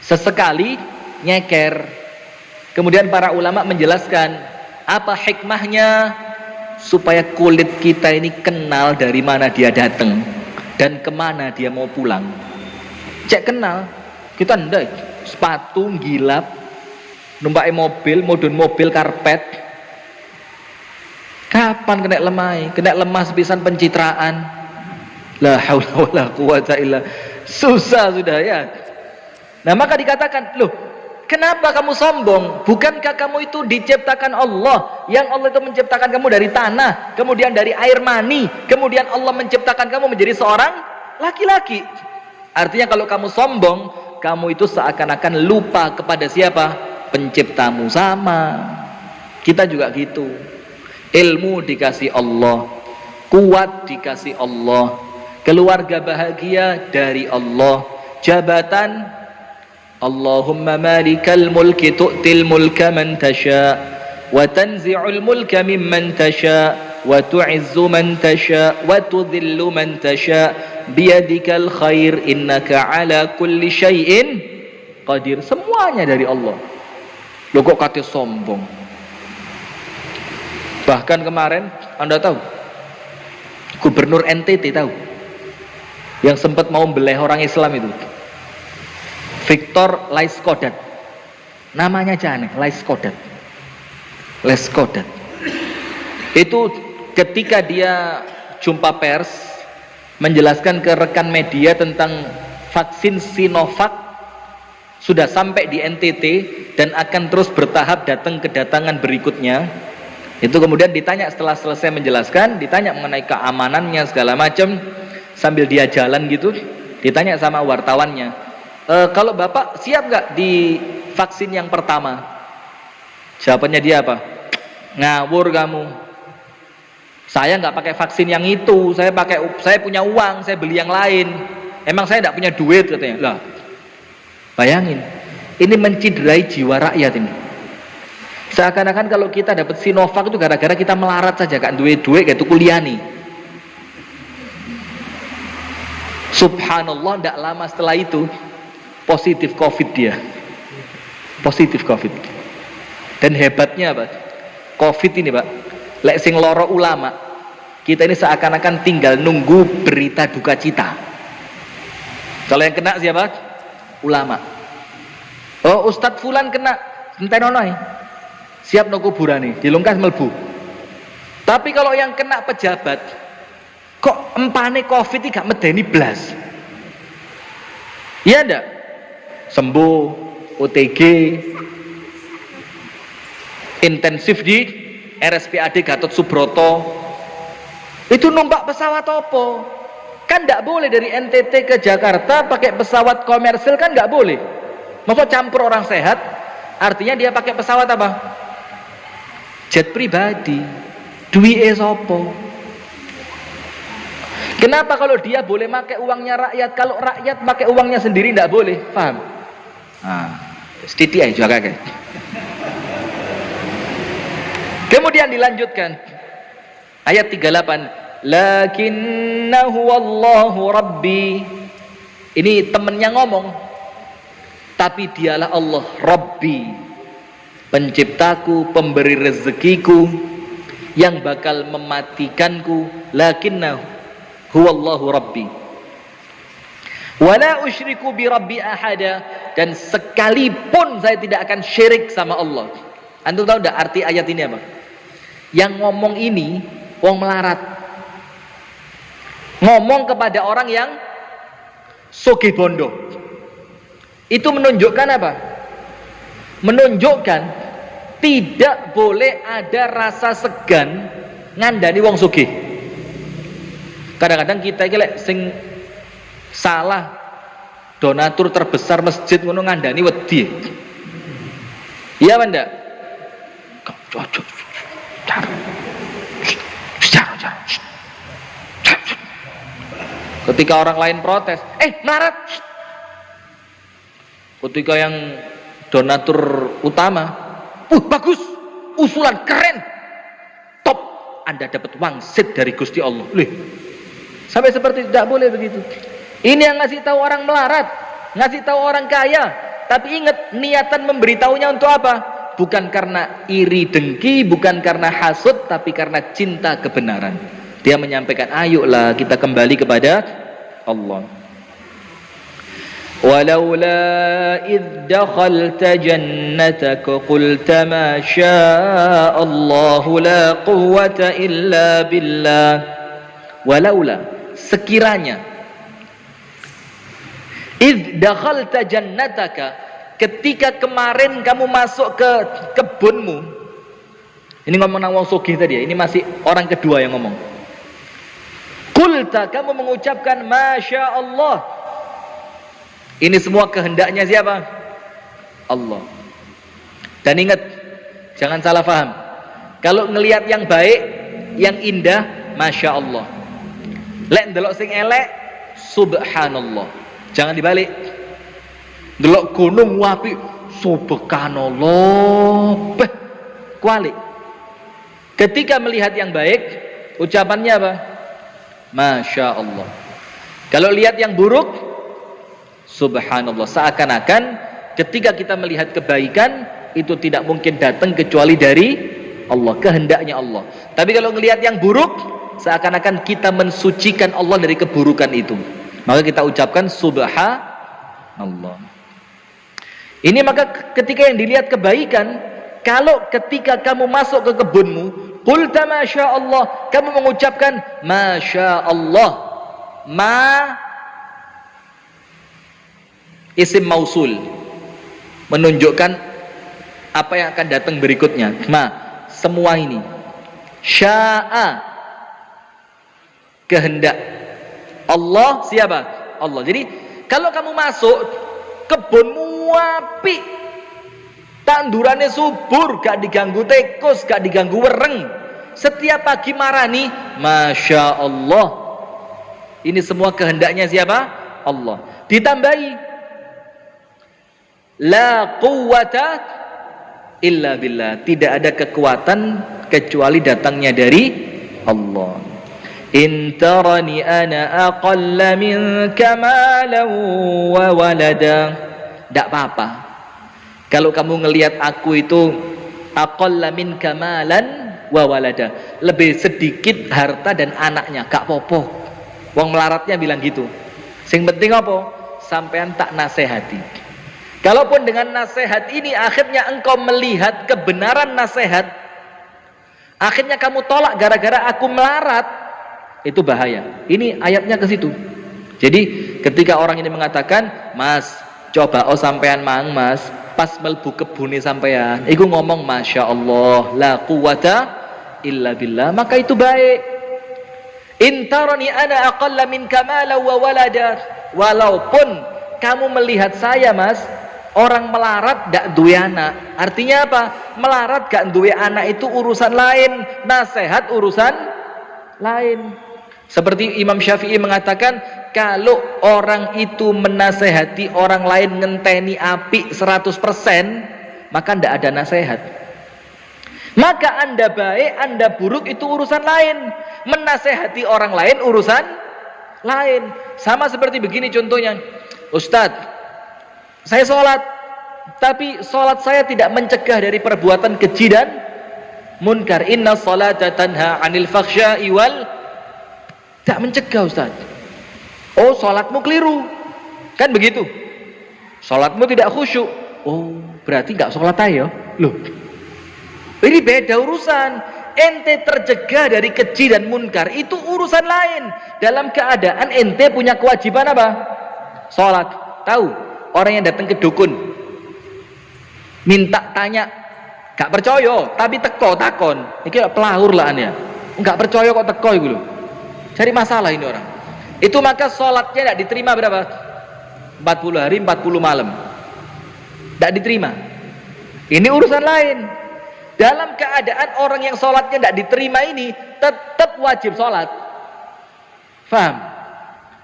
sesekali nyeker. Kemudian para ulama menjelaskan apa hikmahnya, supaya kulit kita ini kenal dari mana dia datang dan kemana dia mau pulang. Cek kenal, kita ndak sepatu gilap, numpak mobil, modun mobil karpet. Kapan kena lemai? Kena lemah sepisan pencitraan. La haula wala quwata illa, susah sudah ya. Nah maka dikatakan, loh kenapa kamu sombong? Bukankah kamu itu diciptakan Allah? Yang Allah itu menciptakan kamu dari tanah, kemudian dari air mani, kemudian Allah menciptakan kamu menjadi seorang laki-laki. Artinya kalau kamu sombong, kamu itu seakan-akan lupa kepada siapa? Penciptamu. Sama kita juga gitu. Ilmu dikasih Allah, kuat dikasih Allah, keluarga bahagia dari Allah, jabatan Allahumma malikal mulki tu'til mulka man tasha wa tanzi'ul mulka mimman tasha wa tu'izzu man tasha wa tudhillu man tasha biyadikal khair innaka ala kulli syai'in qadir. Semuanya dari Allah. Loh kok kata sombong? Bahkan kemarin Anda tahu Gubernur NTT tahu yang sempat mau beleh orang Islam itu, Victor Laiskodat, namanya aja aneh, Laiskodat. Itu ketika dia jumpa pers menjelaskan ke rekan media tentang vaksin Sinovac sudah sampai di NTT dan akan terus bertahap kedatangan berikutnya. Itu kemudian ditanya setelah selesai menjelaskan, ditanya mengenai keamanannya segala macam, sambil dia jalan gitu, ditanya sama wartawannya, kalau bapak siap nggak di vaksin yang pertama? Jawabannya dia apa? Ngawur kamu. Saya nggak pakai vaksin yang itu. Saya punya uang, saya beli yang lain. Emang saya nggak punya duit katanya. Lah, bayangin, ini menciderai jiwa rakyat ini. Seakan-akan kalau kita dapat Sinovac itu gara-gara kita melarat saja, kan duit kayak itu kuliah nih. Subhanallah, tidak lama setelah itu positif COVID dia. Positif COVID. Dan hebatnya apa? COVID ini Pak, lek sing loro ulama, kita ini seakan-akan tinggal nunggu berita duka cita. Kalau yang kena siapa? Ulama. Oh Ustadz Fulan kena, entenonoi, siap no kuburane, dilungkas melbu. Tapi kalau yang kena pejabat, kok empane COVID ini gak medeni blas. Iya ndak? Sembuh, OTG, intensif di RSPAD Gatot Subroto, itu numpak pesawat opo? Kan nggak boleh dari NTT ke Jakarta pakai pesawat komersil, kan nggak boleh. Maksud campur orang sehat, artinya dia pakai pesawat apa? Jet pribadi. Duit sopo? Kenapa kalau dia boleh pakai uangnya rakyat, kalau rakyat pakai uangnya sendiri nggak boleh? Paham? Nah, sedikit aja juga kan. Kemudian dilanjutkan ayat 38, lakinnahu wallahu rabbi. Ini temennya ngomong, tapi dialah Allah Rabbi, penciptaku, pemberi rezekiku, yang bakal mematikanku. Lakinnahu huwallahu rabbi wala usyriku bi rabbi ahada, dan sekalipun saya tidak akan syirik sama Allah. Antum tahu enggak arti ayat ini apa? Yang ngomong ini wong melarat, ngomong kepada orang yang sugih bondo. Itu menunjukkan apa? Menunjukkan tidak boleh ada rasa segan ngandani wong sugih. Kadang-kadang kita iki lek sing salah donatur terbesar masjid ngono ngandani wedi. Iya apa ndak? Ketika orang lain protes, melarat. Ketika yang donatur utama, bagus, usulan keren, top, Anda dapat wangsit dari Gusti Allah. Sampai seperti tidak boleh begitu. Ini yang ngasih tahu orang melarat, ngasih tahu orang kaya, Tapi ingat, niatan memberitahunya untuk apa? Bukan karena iri dengki, bukan karena hasud, tapi karena cinta kebenaran. Dia menyampaikan, ayolah kita kembali kepada Allah. Walaula idh dakhalta jannataka qulta ma syaa Allah la quwwata illa billah. Walaula, sekiranya idh dakhalta jannataka, ketika kemarin kamu masuk ke kebunmu. Ini ngomong nang wong sugih tadi ya, ini masih orang kedua yang ngomong. Qulta, kamu mengucapkan masya Allah. Ini semua kehendaknya siapa? Allah. Dan ingat, jangan salah paham. Kalau ngelihat yang baik, yang indah, masya Allah. Lek ndelok sing elek, subhanallah. Jangan dibalik. Ndelok gunung wapi, subhanallah. Kualik. Ketika melihat yang baik, ucapannya apa? Masya Allah. Kalau lihat yang buruk, subhanallah. Seakan-akan ketika kita melihat kebaikan, itu tidak mungkin datang kecuali dari Allah, kehendaknya Allah. Tapi kalau melihat yang buruk, seakan-akan kita mensucikan Allah dari keburukan itu. Maka kita ucapkan subhanallah. Ini maka ketika yang dilihat kebaikan, kalau ketika kamu masuk ke kebunmu, qulta masya Allah, kamu mengucapkan masya Allah. Ma isim mausul, menunjukkan apa yang akan datang berikutnya. Ma, semua ini. Sya'a, kehendak. Allah siapa? Allah. Jadi kalau kamu masuk kebunmu api, tandurannya subur, gak diganggu tikus, gak diganggu wereng, setiap pagi marani, masya Allah. Ini semua kehendaknya siapa? Allah. Ditambahi la quwwata illa billah, tidak ada kekuatan kecuali datangnya dari Allah. In tarani ana aqalla minka malan wa walada. Tidak apa-apa kalau kamu ngelihat aku itu aqalla minka malan wa walada, lebih sedikit harta dan anaknya, gak popo. Wong melaratnya bilang gitu. Sing penting apa? Sampean tak nasihati. Kalaupun dengan nasihat ini akhirnya engkau melihat kebenaran nasihat, akhirnya kamu tolak gara-gara aku melarat, itu bahaya. Ini ayatnya ke situ. Jadi ketika orang ini mengatakan, Mas, coba sampean mang Mas, pas melbu kebuni sampean, iku ngomong masya Allah, la quwata illa billah, maka itu baik. Intarani ana aqalla minka mala wa walada. Walaupun kamu melihat saya Mas, orang melarat gak duwe anak. Artinya apa? Melarat gak duwe anak itu urusan lain, nasihat urusan lain. Seperti Imam Syafi'i mengatakan, kalau orang itu menasehati orang lain ngenteni api 100%, maka ndak ada nasihat. Maka Anda baik, Anda buruk itu urusan lain. Menasehati orang lain urusan lain. Sama seperti begini contohnya, Ustadz, saya sholat, tapi sholat saya tidak mencegah dari perbuatan keji dan munkar. Inna sholata tanha anil fakhsya'i wal, tak mencegah Ustaz. Oh, sholatmu keliru, kan begitu? Sholatmu tidak khusyuk. Oh, berarti nggak sholat ayo. Loh, ini beda urusan. Ente tercegah dari keji dan munkar, itu urusan lain. Dalam keadaan ente punya kewajiban apa? Sholat. Tahu? Orang yang datang ke dukun minta tanya, gak percaya tapi teko takon, ini pelahur lah anda, gak percaya kok teko itu loh, cari masalah ini orang. Itu maka sholatnya tidak diterima berapa? 40 hari 40 malam, tidak diterima. Ini urusan lain. Dalam keadaan orang yang sholatnya tidak diterima ini tetap wajib sholat. Faham?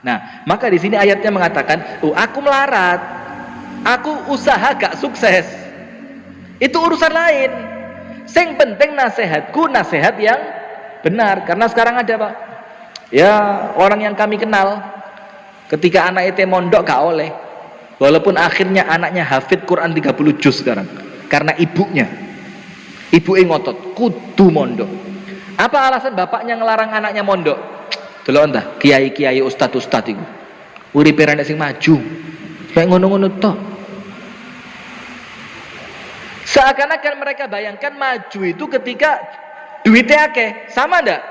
Nah, maka di sini ayatnya mengatakan, aku melarat, aku usaha gak sukses, itu urusan lain. Sing penting nasihatku nasihat yang benar. Karena sekarang ada Pak, ya orang yang kami kenal, ketika anak itu mondok gak oleh, Walaupun akhirnya anaknya hafid Quran 30 juz sekarang. Karena ibunya ngotot, kudu mondok. Apa alasan bapaknya ngelarang anaknya mondok? Delok entah, kiai-kiai ustad-ustad itu. Uripe ra sing maju. Kayak ngono-ngono tok. Seakan-akan mereka bayangkan maju itu ketika duitnya akeh. Sama enggak?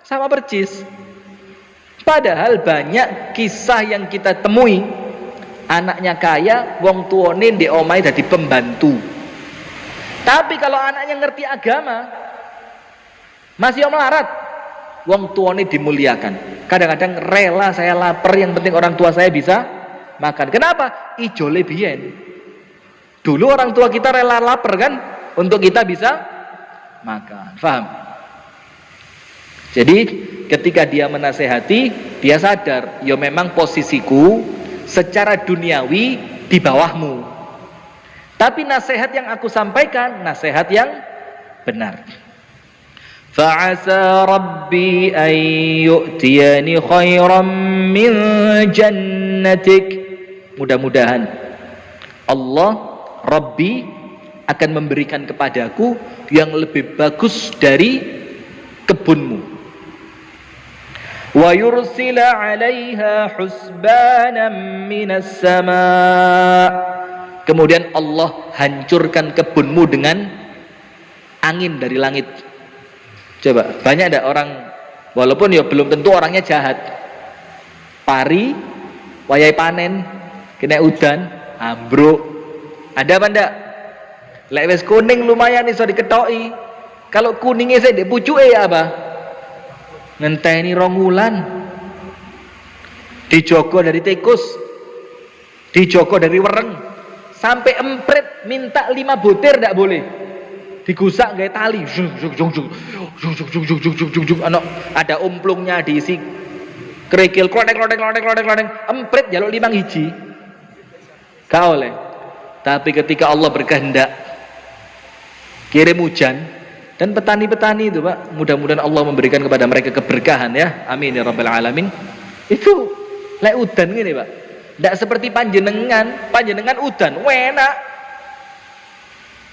Sama percis. Padahal banyak kisah yang kita temui, anaknya kaya, wong tuane ndek omahe dadi pembantu. Tapi kalau anaknya ngerti agama, masih melarat, wong tuane dimuliakan. Kadang-kadang rela saya lapar, yang penting orang tua saya bisa makan. Kenapa? Ijole biyen. Dulu orang tua kita rela lapar kan, untuk kita bisa makan. Faham? Jadi ketika dia menasehati, dia sadar, ya memang posisiku secara duniawi di bawahmu. Tapi nasihat yang aku sampaikan, nasihat yang benar. Fa'asa rabbi an yu'tiyani khairan min jannatik. Mudah-mudahan Allah Rabbi akan memberikan kepadaku yang lebih bagus dari kebunmu. Wa yursila 'alaiha husbanan minas sama'. Kemudian Allah hancurkan kebunmu dengan angin dari langit. Coba, banyak ada orang, walaupun ya belum tentu orangnya jahat, pari wayai panen kena udan ambruk. Ada apa ndak? Lek wis kuning lumayan iso diketoki. Kalau kuningnya saya di pucuke ya apa? Ngenteni 2 wulan. Dijogo dari tikus, dijogo dari wereng, sampai emprit minta 5 butir ndak boleh. Digusak gawe tali. Ada umplungnya diisi kerikil klodek, emprit jaluk 5 hiji. Gak oleh. Tapi ketika Allah berkehendak kirim hujan, dan petani-petani itu Pak, mudah-mudahan Allah memberikan kepada mereka keberkahan ya, amin ya rabbal alamin. Itu lek udan gini Pak, tidak seperti panjenengan udan enak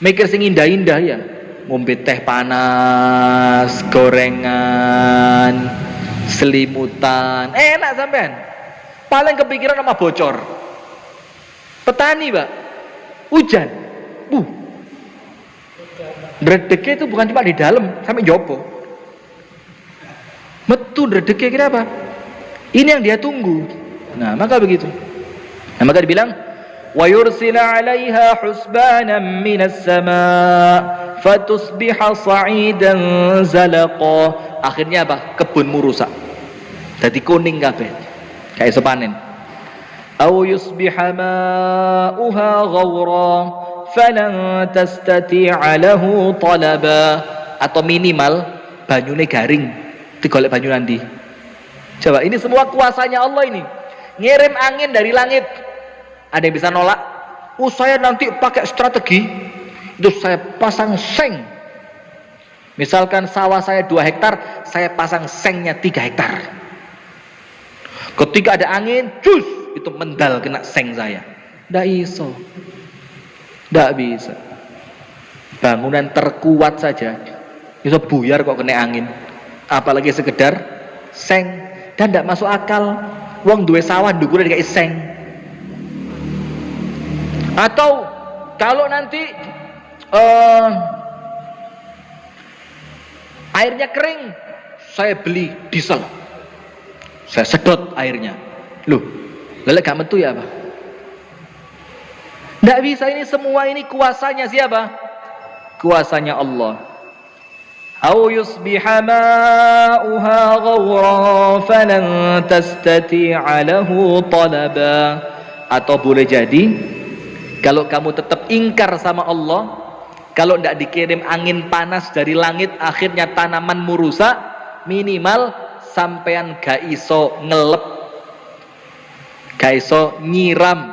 mikir sing indah-indah ya, ngombe teh panas, gorengan, selimutan, enak sampean. Paling kepikiran sama bocor. Petani Pak, hujan, dredegnya itu bukan cuma di dalam, sampai jopo. Metu dredegnya kira apa? Ini yang dia tunggu. Nah, maka begitu. Nah, maka dibilang, wa yursila 'alaiha husbanan minas sama' fatusbiha sa'idan zalaqa. Akhirnya apa? Kebunmu rusak. Jadi kuning kabeh. Kayak iso panen. Au yusbiha ma'uha ghawra falan tastati'a lahu talaba. Atau minimal banyune garing, digolek banyu nanti. Coba, ini semua kuasanya Allah ini. Ngirim angin dari langit. Ada yang bisa nolak? Saya nanti pakai strategi, itu saya pasang seng. Misalkan sawah saya 2 hektar, saya pasang sengnya 3 hektar. Ketika ada angin, cus, itu mendal kena seng saya. Nggak iso. Nggak bisa. Bangunan terkuat saja bisa buyar kok kena angin. Apalagi sekedar seng. Dan nggak masuk akal. Wong duwe sawah ndukure kayak seng. Atau kalau nanti airnya kering, saya beli diesel, saya sedot airnya. Loh, lelek gak metu ya apa? Nggak bisa. Ini semua ini kuasanya siapa? Kuasanya Allah. Au yusbiha ma'uha ghawra falan tastati'a lahu talaba. Atau boleh jadi, kalau kamu tetap ingkar sama Allah, kalau tidak dikirim angin panas dari langit, akhirnya tanamanmu rusak, minimal sampean gak iso ngelep, gak iso nyiram,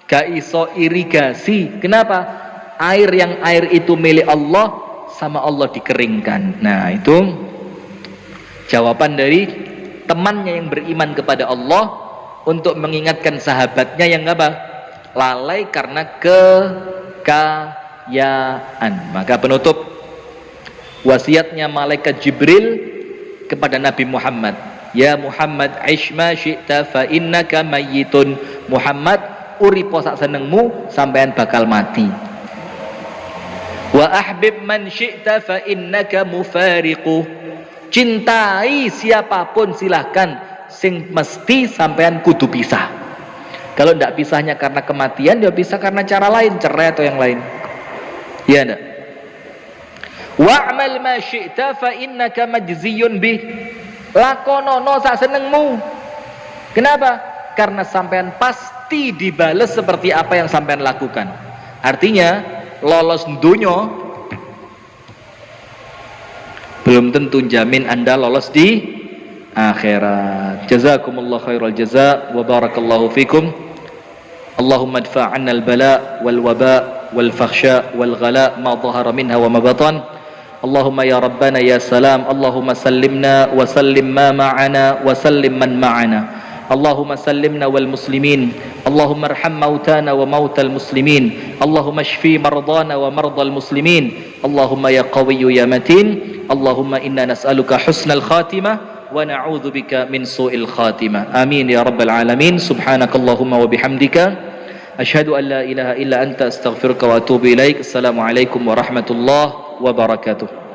gak iso irigasi. Kenapa? Air itu milik Allah, sama Allah dikeringkan. Nah, itu jawaban dari temannya yang beriman kepada Allah, untuk mengingatkan sahabatnya yang apa? Lalai karena kekayaan. Maka penutup wasiatnya malaikat Jibril kepada Nabi Muhammad, ya Muhammad, aish ma syi'ta fa innaka mayyitun. Muhammad, uripo sak senengmu, sampean bakal mati. Wa ahbib man syi'ta fa innaka mufariqu. Cintai siapapun silahkan, sing mesti sampean kudu pisah. Kalau ndak pisahnya karena kematian, dia pisah karena cara lain, cerai atau yang lain. Ya ndak? Wa'mal ma syi'ta fa innaka majziyun bih. Lakonono sak senengmu. Kenapa? Karena sampean pasti dibales seperti apa yang sampean lakukan. Artinya lolos dunya belum tentu jamin Anda lolos di akhirat. Jazakumullah khairal jaza wa barakallahu fikum. Allahumma adfa' 'anna al-bala wal waba wal fakhsha wal ghala ma dhahara minha wa ma batan. Allahumma ya rabbana ya salam. Allahumma sallimna wa sallim ma ma'ana wa sallim man ma'ana. اللهم سلمنا والمسلمين اللهم ارحم موتانا وموتى المسلمين اللهم اشفي مرضانا ومرضى المسلمين اللهم يا قوي يا متين اللهم إنا نسألك حسن الخاتمة ونعوذ بك من سوء الخاتمة آمين يا رب العالمين سبحانك اللهم وبحمدك أشهد أن لا إله إلا أنت أستغفرك وأتوب إليك السلام عليكم ورحمة الله وبركاته